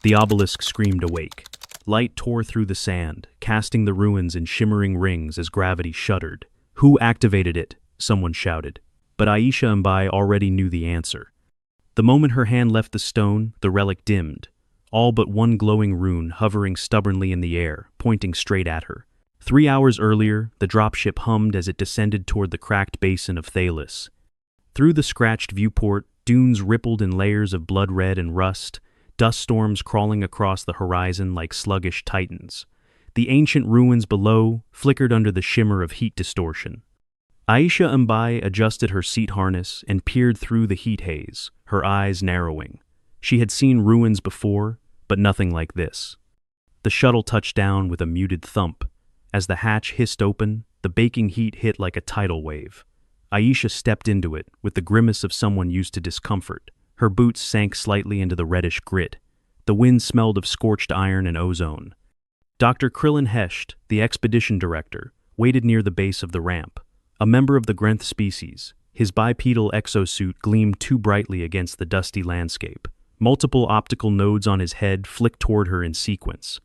The obelisk screamed awake. Light tore through the sand, casting the ruins in shimmering rings as gravity shuddered. "Who activated it?" someone shouted. But Aisha Mbai already knew the answer. The moment her hand left the stone, the relic dimmed, all but one glowing rune hovering stubbornly in the air, pointing straight at her. 3 hours earlier, the dropship hummed as it descended toward the cracked basin of Thalos. Through the scratched viewport, dunes rippled in layers of blood red and rust, dust storms crawling across the horizon like sluggish titans. The ancient ruins below flickered under the shimmer of heat distortion. Aisha Mbai adjusted her seat harness and peered through the heat haze, her eyes narrowing. She had seen ruins before, but nothing like this. The shuttle touched down with a muted thump. As the hatch hissed open, the baking heat hit like a tidal wave. Aisha stepped into it with the grimace of someone used to discomfort. Her boots sank slightly into the reddish grit. The wind smelled of scorched iron and ozone. Dr. Krillin Hesht, the expedition director, waited near the base of the ramp. A member of the Grenth species, his bipedal exosuit gleamed too brightly against the dusty landscape. Multiple optical nodes on his head flicked toward her in sequence.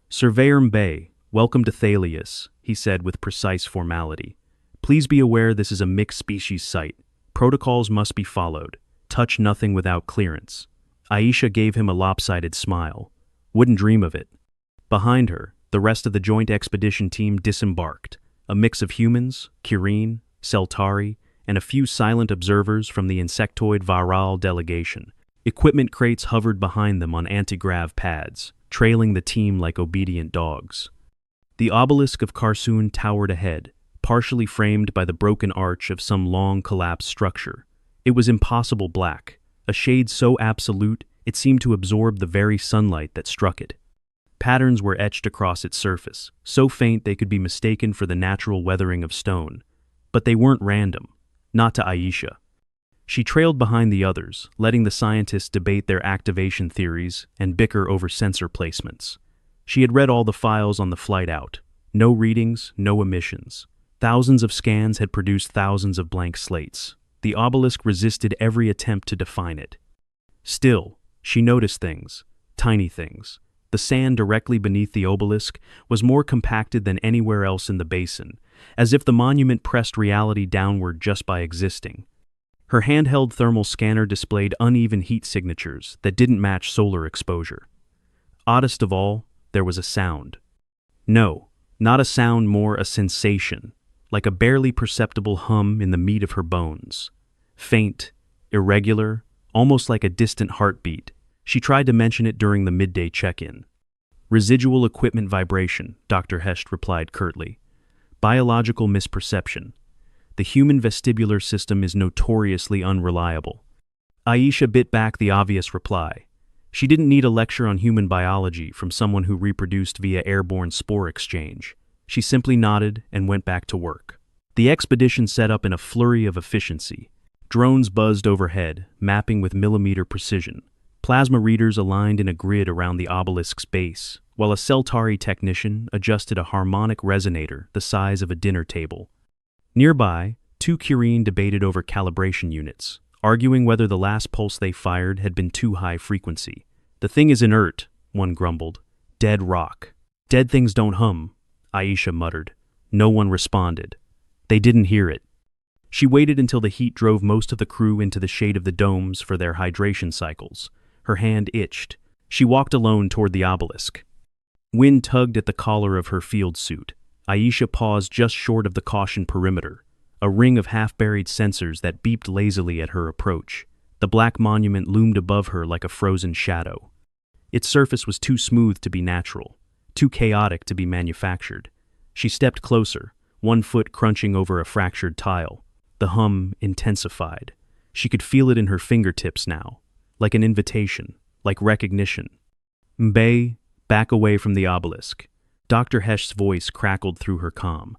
"Surveyor Mbai, welcome to Thalius," he said with precise formality. "Please be aware this is a mixed-species site. Protocols must be followed. Touch nothing without clearance." Aisha gave him a lopsided smile. Wouldn't dream of it. Behind her, the rest of the joint expedition team disembarked, a mix of humans, Kirene, Seltari, and a few silent observers from the insectoid Viral delegation. Equipment crates hovered behind them on anti-grav pads, trailing the team like obedient dogs. The obelisk of Karsun towered ahead, partially framed by the broken arch of some long-collapsed structure. It was impossible black, a shade so absolute it seemed to absorb the very sunlight that struck it. Patterns were etched across its surface, so faint they could be mistaken for the natural weathering of stone. But they weren't random, not to Aisha. She trailed behind the others, letting the scientists debate their activation theories and bicker over sensor placements. She had read all the files on the flight out. No readings, no emissions. Thousands of scans had produced thousands of blank slates. The obelisk resisted every attempt to define it. Still, she noticed things, tiny things. The sand directly beneath the obelisk was more compacted than anywhere else in the basin, as if the monument pressed reality downward just by existing. Her handheld thermal scanner displayed uneven heat signatures that didn't match solar exposure. Oddest of all, there was a sound. No, not a sound, more a sensation, like a barely perceptible hum in the meat of her bones. Faint, irregular, almost like a distant heartbeat. She tried to mention it during the midday check-in. "Residual equipment vibration," Dr. Hesht replied curtly. "Biological misperception. The human vestibular system is notoriously unreliable." Aisha bit back the obvious reply. She didn't need a lecture on human biology from someone who reproduced via airborne spore exchange. She simply nodded and went back to work. The expedition set up in a flurry of efficiency. Drones buzzed overhead, mapping with millimeter precision. Plasma readers aligned in a grid around the obelisk's base, while a Seltari technician adjusted a harmonic resonator the size of a dinner table. Nearby, 2 Kirene debated over calibration units, arguing whether the last pulse they fired had been too high frequency. "The thing is inert," one grumbled. "Dead rock." "Dead things don't hum," Aisha muttered. No one responded. They didn't hear it. She waited until the heat drove most of the crew into the shade of the domes for their hydration cycles. Her hand itched. She walked alone toward the obelisk. Wind tugged at the collar of her field suit. Aisha paused just short of the caution perimeter, a ring of half-buried sensors that beeped lazily at her approach. The black monument loomed above her like a frozen shadow. Its surface was too smooth to be natural, too chaotic to be manufactured. She stepped closer, one foot crunching over a fractured tile. The hum intensified. She could feel it in her fingertips now, like an invitation, like recognition. "Mbai, back away from the obelisk." Dr. Hesht's voice crackled through her comm.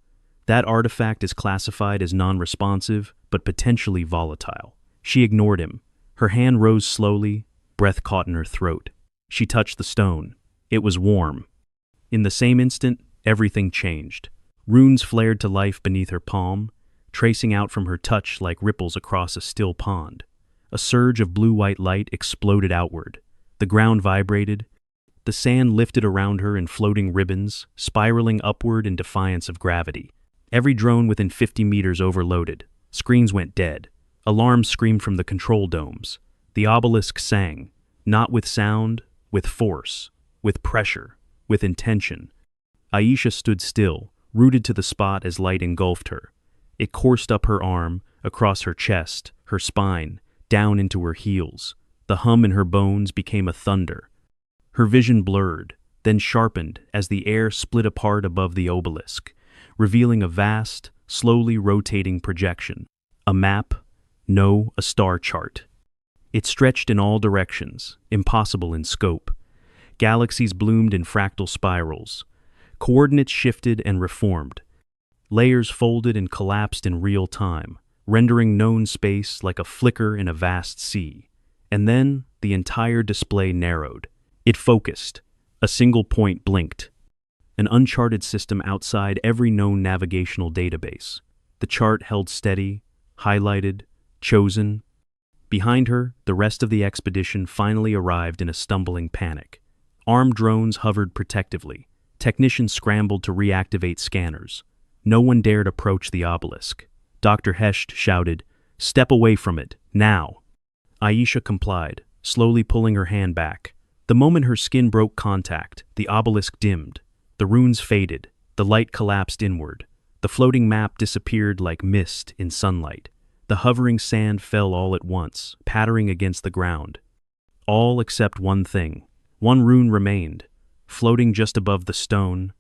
"That artifact is classified as non-responsive, but potentially volatile." She ignored him. Her hand rose slowly, breath caught in her throat. She touched the stone. It was warm. In the same instant, everything changed. Runes flared to life beneath her palm, tracing out from her touch like ripples across a still pond. A surge of blue-white light exploded outward. The ground vibrated. The sand lifted around her in floating ribbons, spiraling upward in defiance of gravity. Every drone within 50 meters overloaded. Screens went dead. Alarms screamed from the control domes. The obelisk sang, not with sound, with force, with pressure, with intention. Aisha stood still, rooted to the spot as light engulfed her. It coursed up her arm, across her chest, her spine, down into her heels. The hum in her bones became a thunder. Her vision blurred, then sharpened as the air split apart above the obelisk, revealing a vast, slowly rotating projection. A map? No, a star chart. It stretched in all directions, impossible in scope. Galaxies bloomed in fractal spirals. Coordinates shifted and reformed. Layers folded and collapsed in real time, rendering known space like a flicker in a vast sea. And then, the entire display narrowed. It focused. A single point blinked. An uncharted system outside every known navigational database. The chart held steady, highlighted, chosen. Behind her, the rest of the expedition finally arrived in a stumbling panic. Armed drones hovered protectively. Technicians scrambled to reactivate scanners. No one dared approach the obelisk. Dr. Hesht shouted, "Step away from it, now!" Aisha complied, slowly pulling her hand back. The moment her skin broke contact, the obelisk dimmed. The runes faded. The light collapsed inward. The floating map disappeared like mist in sunlight. The hovering sand fell all at once, pattering against the ground. All except one thing. One rune remained, floating just above the stone,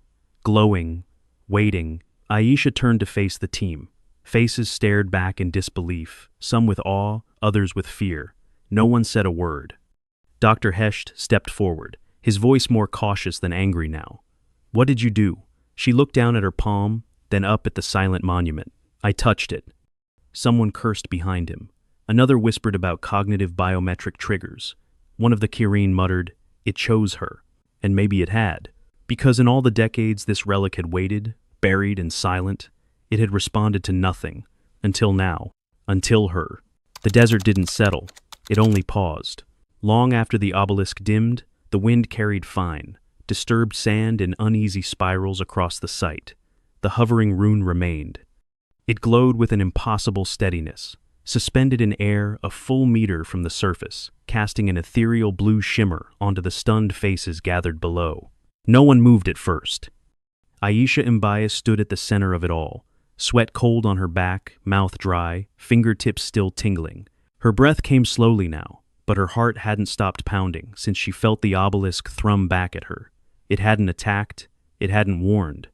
glowing, waiting. Aisha turned to face the team. Faces stared back in disbelief, some with awe, others with fear. No one said a word. Dr. Hesht stepped forward, his voice more cautious than angry now. "What did you do?" She looked down at her palm, then up at the silent monument. "I touched it." Someone cursed behind him. Another whispered about cognitive biometric triggers. One of the Kirene muttered, "It chose her." And maybe it had. Because in all the decades this relic had waited, buried and silent, it had responded to nothing. Until now. Until her. The desert didn't settle. It only paused. Long after the obelisk dimmed, the wind carried fine, disturbed sand in uneasy spirals across the site. The hovering rune remained. It glowed with an impossible steadiness, suspended in air a full meter from the surface, casting an ethereal blue shimmer onto the stunned faces gathered below. No one moved at first. Aisha Mbias stood at the center of it all, sweat cold on her back, mouth dry, fingertips still tingling. Her breath came slowly now, but her heart hadn't stopped pounding since she felt the obelisk thrum back at her. It hadn't attacked, it hadn't warned.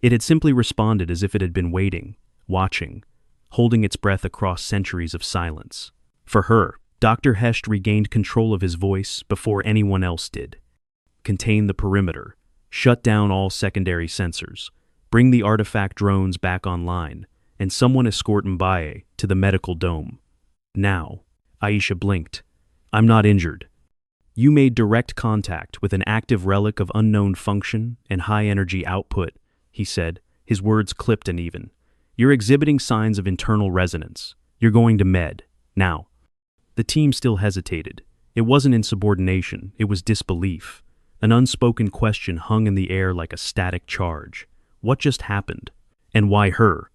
It had simply responded as if it had been waiting, watching, holding its breath across centuries of silence. For her, Dr. Hesht regained control of his voice before anyone else did. Contain the perimeter, shut down all secondary sensors, bring the artifact drones back online, and someone escort Mbaye to the medical dome. Now, Aisha blinked. "I'm not injured." "You made direct contact with an active relic of unknown function and high energy output," he said, his words clipped and even. "You're exhibiting signs of internal resonance. You're going to med. Now." The team still hesitated. It wasn't insubordination, it was disbelief. An unspoken question hung in the air like a static charge. What just happened? And why her?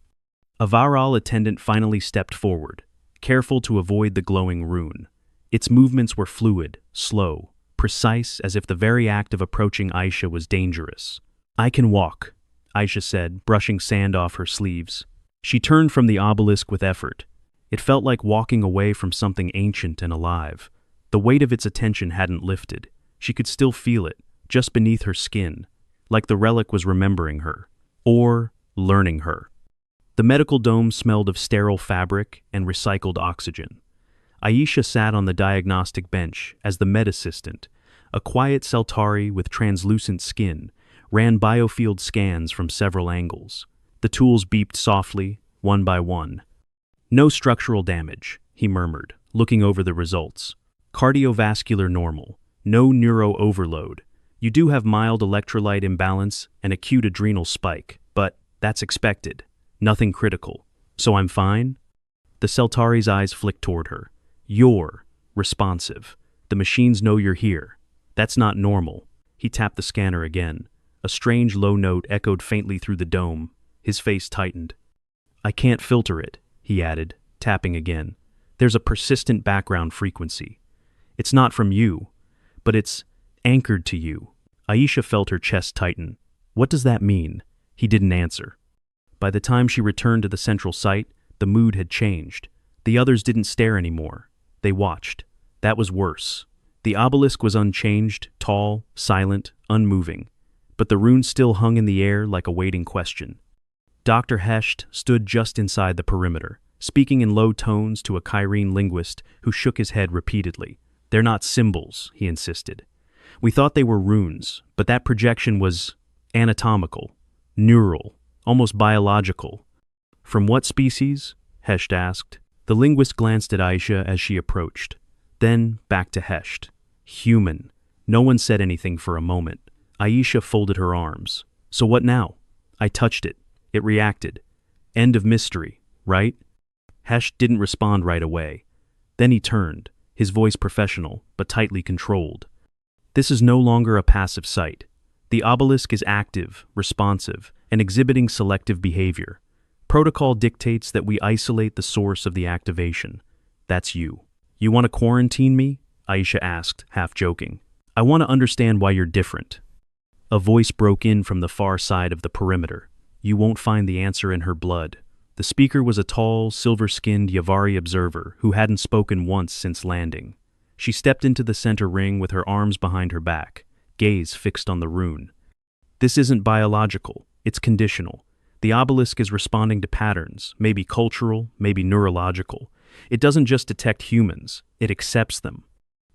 A Varal attendant finally stepped forward, careful to avoid the glowing rune. Its movements were fluid, slow, precise as if the very act of approaching Aisha was dangerous. "I can walk," Aisha said, brushing sand off her sleeves. She turned from the obelisk with effort. It felt like walking away from something ancient and alive. The weight of its attention hadn't lifted. She could still feel it, just beneath her skin, like the relic was remembering her, or learning her. The medical dome smelled of sterile fabric and recycled oxygen. Aisha sat on the diagnostic bench as the med assistant, a quiet Celtari with translucent skin, ran biofield scans from several angles. The tools beeped softly, one by one. "No structural damage," he murmured, looking over the results. "Cardiovascular normal. No neuro overload. You do have mild electrolyte imbalance and acute adrenal spike, but that's expected. Nothing critical. So I'm fine?" The Celtari's eyes flicked toward her. "You're responsive. The machines know you're here. That's not normal. He tapped the scanner again. A strange low note echoed faintly through the dome. His face tightened. I can't filter it, he added, tapping again. There's a persistent background frequency. It's not from you, but it's anchored to you. Aisha felt her chest tighten. What does that mean? He didn't answer. By the time she returned to the central site, the mood had changed. The others didn't stare anymore. They watched. That was worse. The obelisk was unchanged, tall, silent, unmoving. But the rune still hung in the air like a waiting question. Dr. Hesht stood just inside the perimeter, speaking in low tones to a Kyrene linguist who shook his head repeatedly. They're not symbols, he insisted. We thought they were runes, but that projection was anatomical, neural, almost biological. From what species? Hesht asked. The linguist glanced at Aisha as she approached. Then back to Hesht. Human. No one said anything for a moment. Aisha folded her arms. So what now? I touched it. It reacted. End of mystery, right? Hesht didn't respond right away. Then he turned, his voice professional, but tightly controlled. This is no longer a passive site. The obelisk is active, responsive, and exhibiting selective behavior. Protocol dictates that we isolate the source of the activation. That's you. You want to quarantine me? Aisha asked, half joking. I want to understand why you're different. A voice broke in from the far side of the perimeter. You won't find the answer in her blood. The speaker was a tall, silver-skinned Yavari observer who hadn't spoken once since landing. She stepped into the center ring with her arms behind her back, gaze fixed on the rune. This isn't biological, it's conditional. The obelisk is responding to patterns, maybe cultural, maybe neurological. It doesn't just detect humans, it accepts them.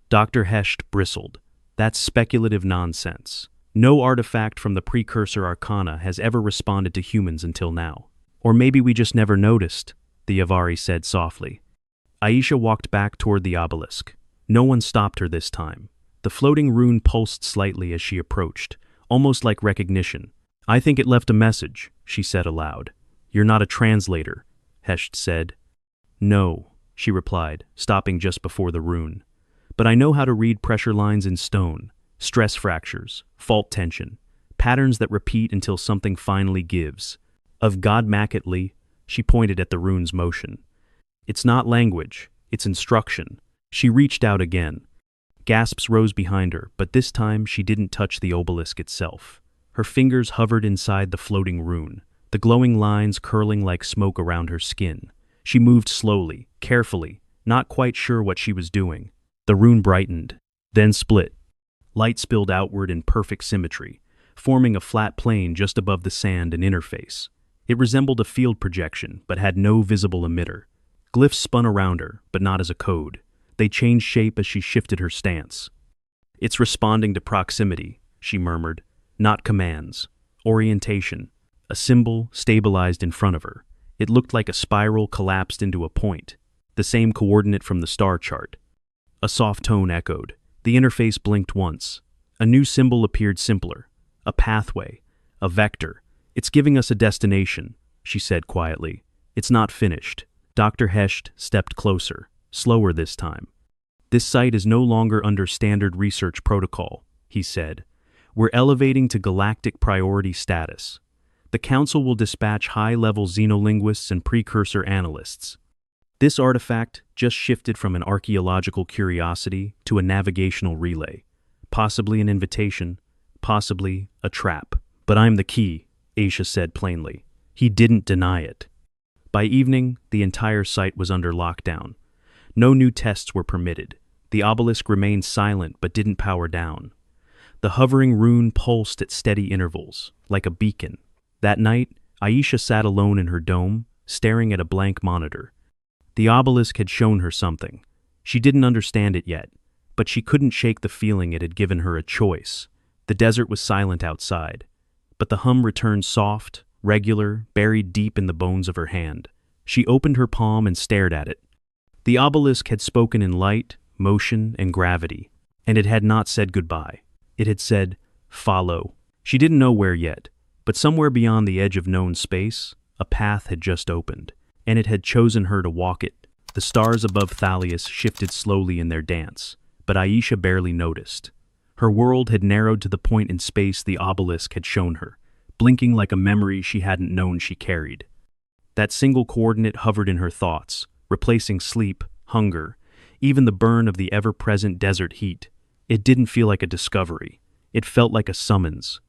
Dr. Hesht bristled. That's speculative nonsense. No artifact from the precursor arcana has ever responded to humans until now. Or maybe we just never noticed, the Yavari said softly. Aisha walked back toward the obelisk. No one stopped her this time. The floating rune pulsed slightly as she approached, almost like recognition. I think it left a message, she said aloud. You're not a translator, Hesht said. No, she replied, stopping just before the rune. But I know how to read pressure lines in stone, stress fractures, fault tension, patterns that repeat until something finally gives. Of God Makatli, she pointed at the rune's motion. It's not language, it's instruction. She reached out again. Gasps rose behind her, but this time she didn't touch the obelisk itself. Her fingers hovered inside the floating rune, the glowing lines curling like smoke around her skin. She moved slowly, carefully, not quite sure what she was doing. The rune brightened, then split. Light spilled outward in perfect symmetry, forming a flat plane just above the sand and interface. It resembled a field projection, but had no visible emitter. Glyphs spun around her, but not as a code. They changed shape as she shifted her stance. It's responding to proximity, she murmured, not commands. Orientation. A symbol stabilized in front of her. It looked like a spiral collapsed into a point, the same coordinate from the star chart. A soft tone echoed. The interface blinked once. A new symbol appeared simpler. A pathway. A vector. It's giving us a destination, she said quietly. It's not finished. Dr. Hesht stepped closer, slower this time. This site is no longer under standard research protocol, he said. We're elevating to galactic priority status. The Council will dispatch high-level xenolinguists and precursor analysts. This artifact just shifted from an archaeological curiosity to a navigational relay. Possibly an invitation, possibly a trap. But I'm the key, Aisha said plainly. He didn't deny it. By evening, the entire site was under lockdown. No new tests were permitted. The obelisk remained silent but didn't power down. The hovering rune pulsed at steady intervals, like a beacon. That night, Aisha sat alone in her dome, staring at a blank monitor. The obelisk had shown her something. She didn't understand it yet, but she couldn't shake the feeling it had given her a choice. The desert was silent outside, but the hum returned soft, regular, buried deep in the bones of her hand. She opened her palm and stared at it. The obelisk had spoken in light, motion, and gravity, and it had not said goodbye. It had said, follow. She didn't know where yet, but somewhere beyond the edge of known space, a path had just opened, and it had chosen her to walk it. The stars above Thalius shifted slowly in their dance, but Aisha barely noticed. Her world had narrowed to the point in space the obelisk had shown her, blinking like a memory she hadn't known she carried. That single coordinate hovered in her thoughts, replacing sleep, hunger, even the burn of the ever-present desert heat. It didn't feel like a discovery. It felt like a summons.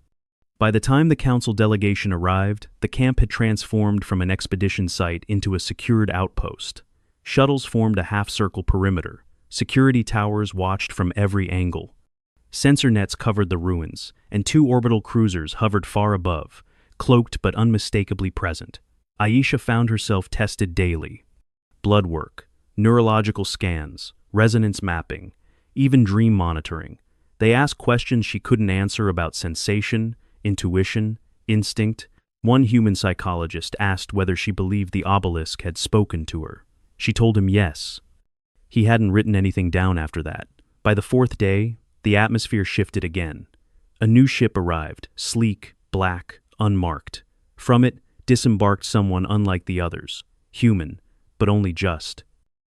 By the time the council delegation arrived, the camp had transformed from an expedition site into a secured outpost. Shuttles formed a half-circle perimeter. Security towers watched from every angle. Sensor nets covered the ruins, and 2 orbital cruisers hovered far above, cloaked but unmistakably present. Aisha found herself tested daily. Blood work, neurological scans, resonance mapping, even dream monitoring. They asked questions she couldn't answer about sensation, intuition, instinct. One human psychologist asked whether she believed the obelisk had spoken to her. She told him yes. He hadn't written anything down after that. By the 4th day, the atmosphere shifted again. A new ship arrived, sleek, black, unmarked. From it, disembarked someone unlike the others. Human, but only just.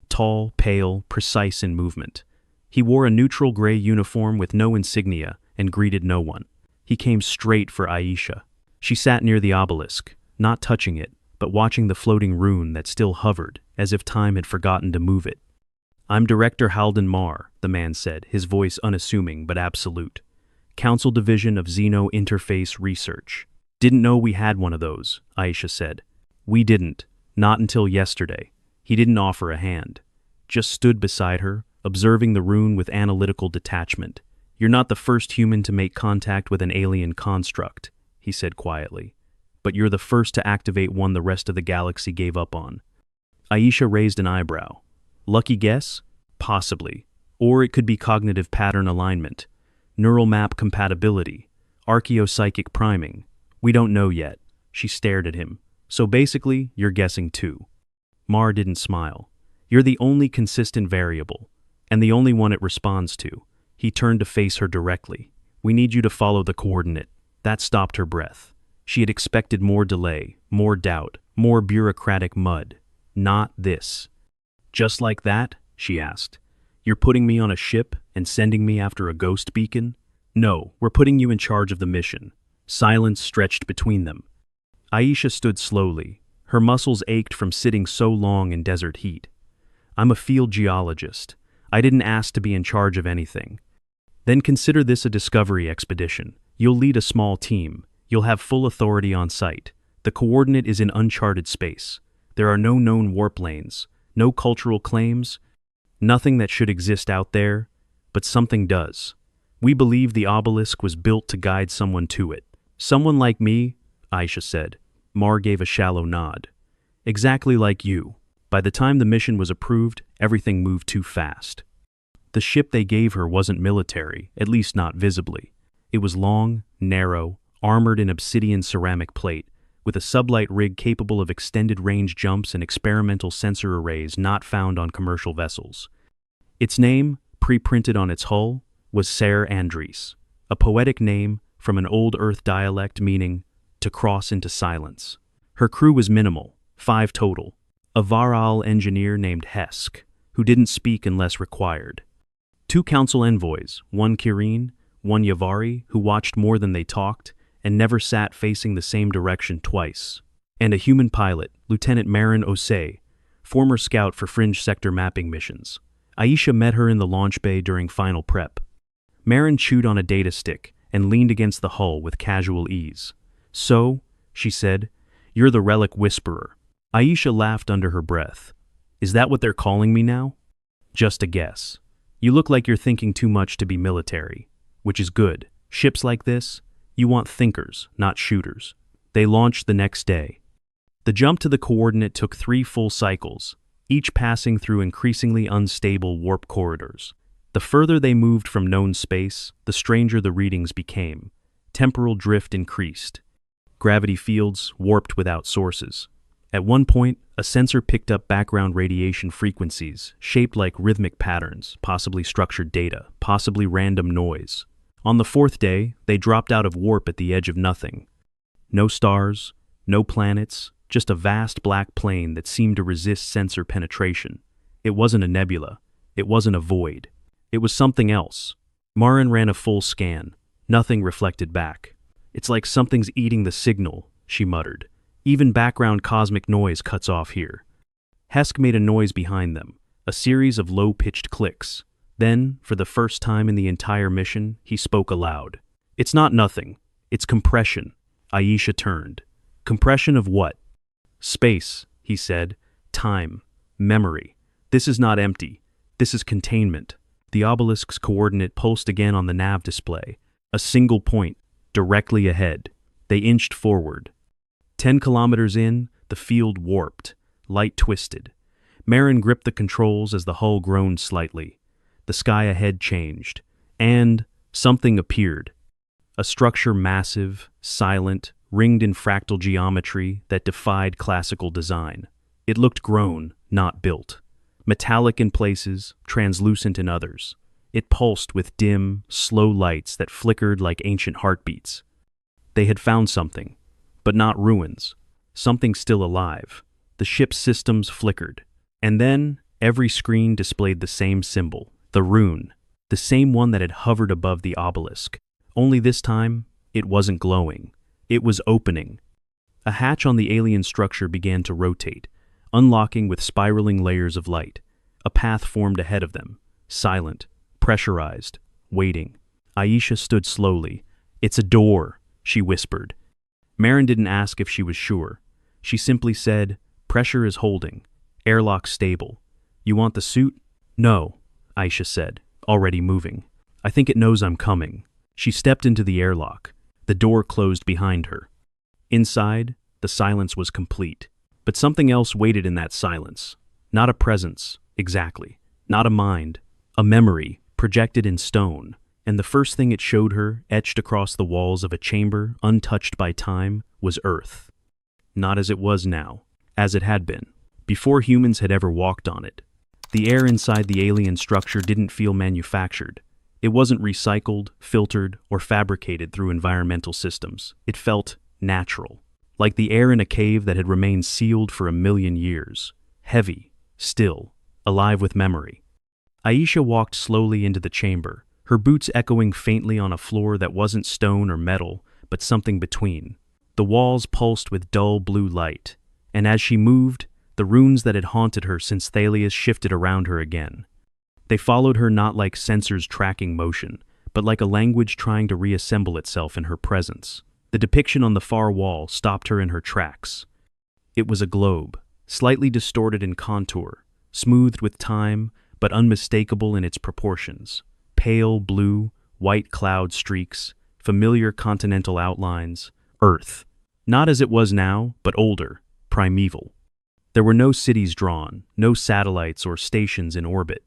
Tall, pale, precise in movement. He wore a neutral gray uniform with no insignia and greeted no one. He came straight for Aisha. She sat near the obelisk, not touching it, but watching the floating rune that still hovered, as if time had forgotten to move it. "I'm Director Halden Marr," the man said, his voice unassuming but absolute. "Council Division of Xeno Interface Research." "Didn't know we had one of those," Aisha said. "We didn't, not until yesterday." He didn't offer a hand. Just stood beside her, observing the rune with analytical detachment. "You're not the first human to make contact with an alien construct," he said quietly. "But you're the first to activate one the rest of the galaxy gave up on." Aisha raised an eyebrow. "Lucky guess? Possibly. Or it could be cognitive pattern alignment, neural map compatibility, archaeopsychic priming. We don't know yet." She stared at him. "So basically, you're guessing too." Marr didn't smile. "You're the only consistent variable, and the only one it responds to." He turned to face her directly. "We need you to follow the coordinate." That stopped her breath. She had expected more delay, more doubt, more bureaucratic mud. Not this. "Just like that?" she asked. "You're putting me on a ship and sending me after a ghost beacon?" "No, we're putting you in charge of the mission." Silence stretched between them. Aisha stood slowly. Her muscles ached from sitting so long in desert heat. "I'm a field geologist. I didn't ask to be in charge of anything." "Then consider this a discovery expedition. You'll lead a small team. You'll have full authority on site. The coordinate is in uncharted space. There are no known warp lanes, no cultural claims, nothing that should exist out there, but something does. We believe the obelisk was built to guide someone to it. Someone like me," Aisha said. Marr gave a shallow nod. "Exactly like you." By the time the mission was approved, everything moved too fast. The ship they gave her wasn't military, at least not visibly. It was long, narrow, armored in obsidian ceramic plate, with a sublight rig capable of extended-range jumps and experimental sensor arrays not found on commercial vessels. Its name, pre-printed on its hull, was Ser Andres, a poetic name from an old Earth dialect meaning to cross into silence. Her crew was minimal, 5 total. A Varal engineer named Hesk, who didn't speak unless required. 2 council envoys, one Kirin, one Yavari, who watched more than they talked and never sat facing the same direction twice. And a human pilot, Lieutenant Marin Osei, former scout for fringe sector mapping missions. Aisha met her in the launch bay during final prep. Marin chewed on a data stick and leaned against the hull with casual ease. "So," she said, "you're the relic whisperer." Aisha laughed under her breath. "Is that what they're calling me now?" "Just a guess. You look like you're thinking too much to be military, which is good. Ships like this, you want thinkers, not shooters." They launched the next day. The jump to the coordinate took 3 full cycles, each passing through increasingly unstable warp corridors. The further they moved from known space, the stranger the readings became. Temporal drift increased. Gravity fields warped without sources. At one point, a sensor picked up background radiation frequencies, shaped like rhythmic patterns, possibly structured data, possibly random noise. On the 4th day, they dropped out of warp at the edge of nothing. No stars, no planets, just a vast black plane that seemed to resist sensor penetration. It wasn't a nebula. It wasn't a void. It was something else. Marin ran a full scan. Nothing reflected back. It's like something's eating the signal, she muttered. Even background cosmic noise cuts off here. Hesk made a noise behind them, a series of low-pitched clicks. Then, for the first time in the entire mission, he spoke aloud. It's not nothing. It's compression. Aisha turned. Compression of what? Space, he said. Time. Memory. This is not empty. This is containment. The obelisk's coordinate pulsed again on the nav display. A single point, directly ahead. They inched forward. 10 kilometers in, the field warped. Light twisted. Marin gripped the controls as the hull groaned slightly. The sky ahead changed. And something appeared. A structure massive, silent, ringed in fractal geometry that defied classical design. It looked grown, not built. Metallic in places, translucent in others. It pulsed with dim, slow lights that flickered like ancient heartbeats. They had found something, but not ruins. Something still alive. The ship's systems flickered. And then, every screen displayed the same symbol, the rune, the same one that had hovered above the obelisk. Only this time, it wasn't glowing. It was opening. A hatch on the alien structure began to rotate, unlocking with spiraling layers of light. A path formed ahead of them, silent, pressurized, waiting. Aisha stood slowly. It's a door, she whispered. Marin didn't ask if she was sure. She simply said, pressure is holding. Airlock stable. You want the suit? No, Aisha said, already moving. I think it knows I'm coming. She stepped into the airlock. The door closed behind her. Inside, the silence was complete. But something else waited in that silence. Not a presence, exactly. Not a mind. A memory, projected in stone. And the first thing it showed her, etched across the walls of a chamber untouched by time, was Earth. Not as it was now. As it had been. Before humans had ever walked on it. The air inside the alien structure didn't feel manufactured. It wasn't recycled, filtered, or fabricated through environmental systems. It felt natural. Like the air in a cave that had remained sealed for 1,000,000 years. Heavy, still, alive with memory. Aisha walked slowly into the chamber, her boots echoing faintly on a floor that wasn't stone or metal, but something between. The walls pulsed with dull blue light, and as she moved, the runes that had haunted her since Thalius shifted around her again. They followed her not like sensors tracking motion, but like a language trying to reassemble itself in her presence. The depiction on the far wall stopped her in her tracks. It was a globe, slightly distorted in contour, smoothed with time, but unmistakable in its proportions. Pale blue, white cloud streaks, familiar continental outlines, Earth. Not as it was now, but older, primeval. There were no cities drawn, no satellites or stations in orbit.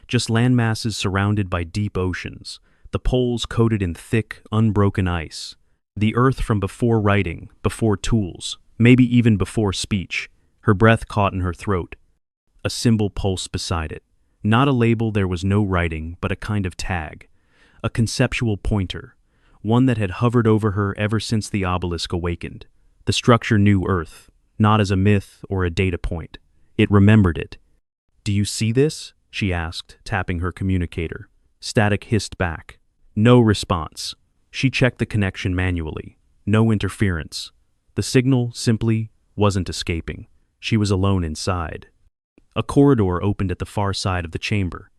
Just landmasses surrounded by deep oceans, the poles coated in thick, unbroken ice. The Earth from before writing, before tools, maybe even before speech. Her breath caught in her throat. A symbol pulsed beside it. Not a label, there was no writing, but a kind of tag. A conceptual pointer. One that had hovered over her ever since the obelisk awakened. The structure knew Earth, not as a myth or a data point. It remembered it. "Do you see this?" she asked, tapping her communicator. Static hissed back. No response. She checked the connection manually. No interference. The signal simply wasn't escaping. She was alone inside. A corridor opened at the far side of the chamber.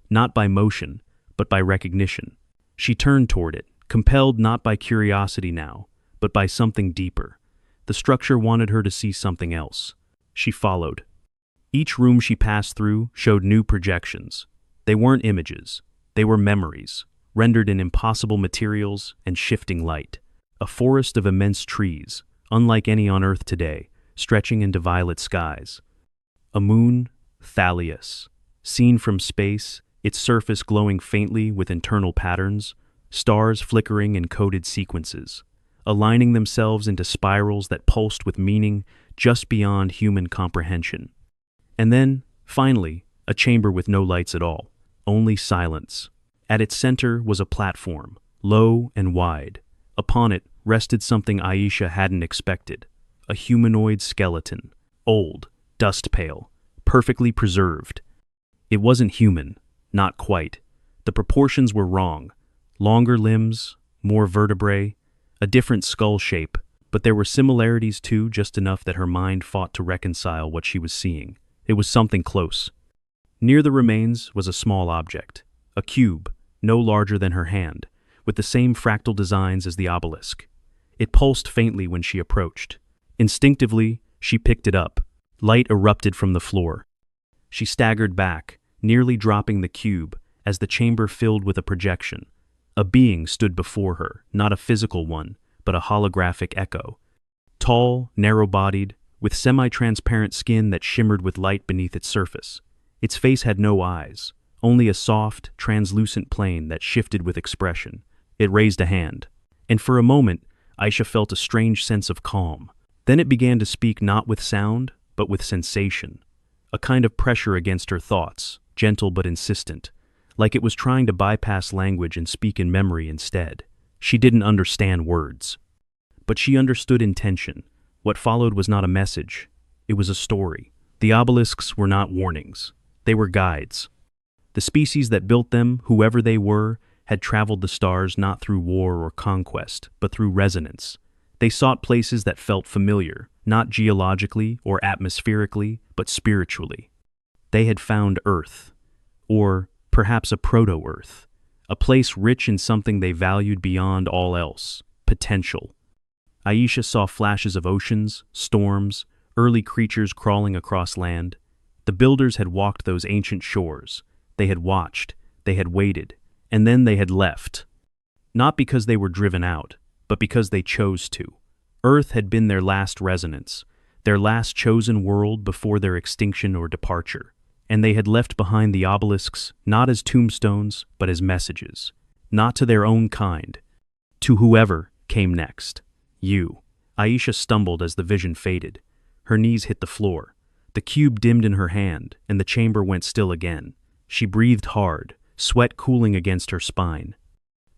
Not by motion, but by recognition. She turned toward it, compelled not by curiosity now, but by something deeper. The structure wanted her to see something else. She followed. Each room she passed through showed new projections. They weren't images. They were memories, rendered in impossible materials and shifting light. A forest of immense trees, unlike any on Earth today, stretching into violet skies. A moon, Thalius. Seen from space, its surface glowing faintly with internal patterns, stars flickering in coded sequences, aligning themselves into spirals that pulsed with meaning just beyond human comprehension. And then, finally, a chamber with no lights at all, only silence. At its center was a platform, low and wide. Upon it rested something Aisha hadn't expected, a humanoid skeleton, old, dust pale, perfectly preserved. It wasn't human, not quite, The proportions were wrong. Longer limbs, more vertebrae, a different skull shape, but there were similarities too, just enough that her mind fought to reconcile what she was seeing. It was something close. Near the remains was a small object, a cube, no larger than her hand, with the same fractal designs as the obelisk. It pulsed faintly when she approached. Instinctively, she picked it up. Light erupted from the floor. She staggered back, nearly dropping the cube, as the chamber filled with a projection. A being stood before her, not a physical one, but a holographic echo. Tall, narrow-bodied, with semi-transparent skin that shimmered with light beneath its surface. Its face had no eyes, only a soft, translucent plane that shifted with expression. It raised a hand, and for a moment, Aisha felt a strange sense of calm. Then it began to speak not with sound, but with sensation. A kind of pressure against her thoughts, gentle but insistent, like it was trying to bypass language and speak in memory instead. She didn't understand words. But she understood intention. What followed was not a message. It was a story. The obelisks were not warnings. They were guides. The species that built them, whoever they were, had traveled the stars not through war or conquest, but through resonance. They sought places that felt familiar, not geologically or atmospherically, but spiritually. They had found Earth, or perhaps a proto-Earth, a place rich in something they valued beyond all else, potential. Aisha saw flashes of oceans, storms, early creatures crawling across land. The builders had walked those ancient shores. They had watched, they had waited, and then they had left. Not because they were driven out, but because they chose to. Earth had been their last resonance, their last chosen world before their extinction or departure. And they had left behind the obelisks not as tombstones, but as messages. Not to their own kind, to whoever came next. You. Aisha stumbled as the vision faded. Her knees hit the floor. The cube dimmed in her hand, and the chamber went still again. She breathed hard, sweat cooling against her spine.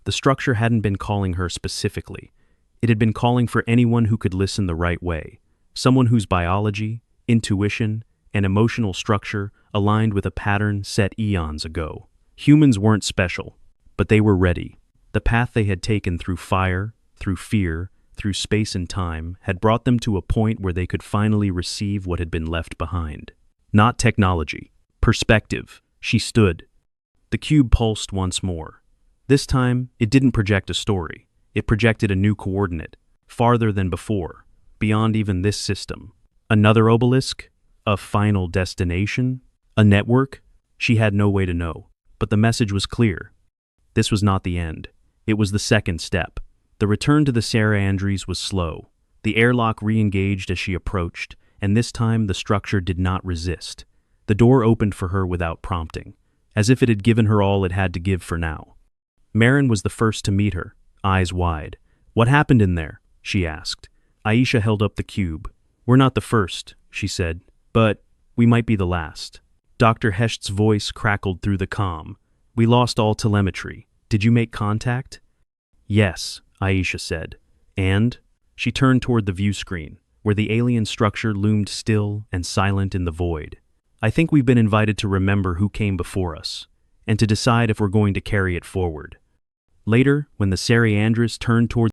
The structure hadn't been calling her specifically. It had been calling for anyone who could listen the right way. Someone whose biology, intuition, and emotional structure aligned with a pattern set eons ago. Humans weren't special, but they were ready. The path they had taken through fire, through fear, through space and time had brought them to a point where they could finally receive what had been left behind. Not technology. Perspective. She stood. The cube pulsed once more. This time, it didn't project a story. It projected a new coordinate, farther than before, beyond even this system. Another obelisk? A final destination? A network? She had no way to know, but the message was clear. This was not the end. It was the second step. The return to the Sarah Andrews was slow. The airlock re-engaged as she approached, and this time the structure did not resist. The door opened for her without prompting, as if it had given her all it had to give for now. Marin was the first to meet her, eyes wide. "What happened in there?" she asked. Aisha held up the cube. "We're not the first," she said, "but we might be the last." Dr. Hesht's voice crackled through the comm. "We lost all telemetry. Did you make contact?" "Yes," Aisha said. "And?" She turned toward the view screen, where the alien structure loomed still and silent in the void. "I think we've been invited to remember who came before us, and to decide if we're going to carry it forward." Later, when the Sarah Andrews turned toward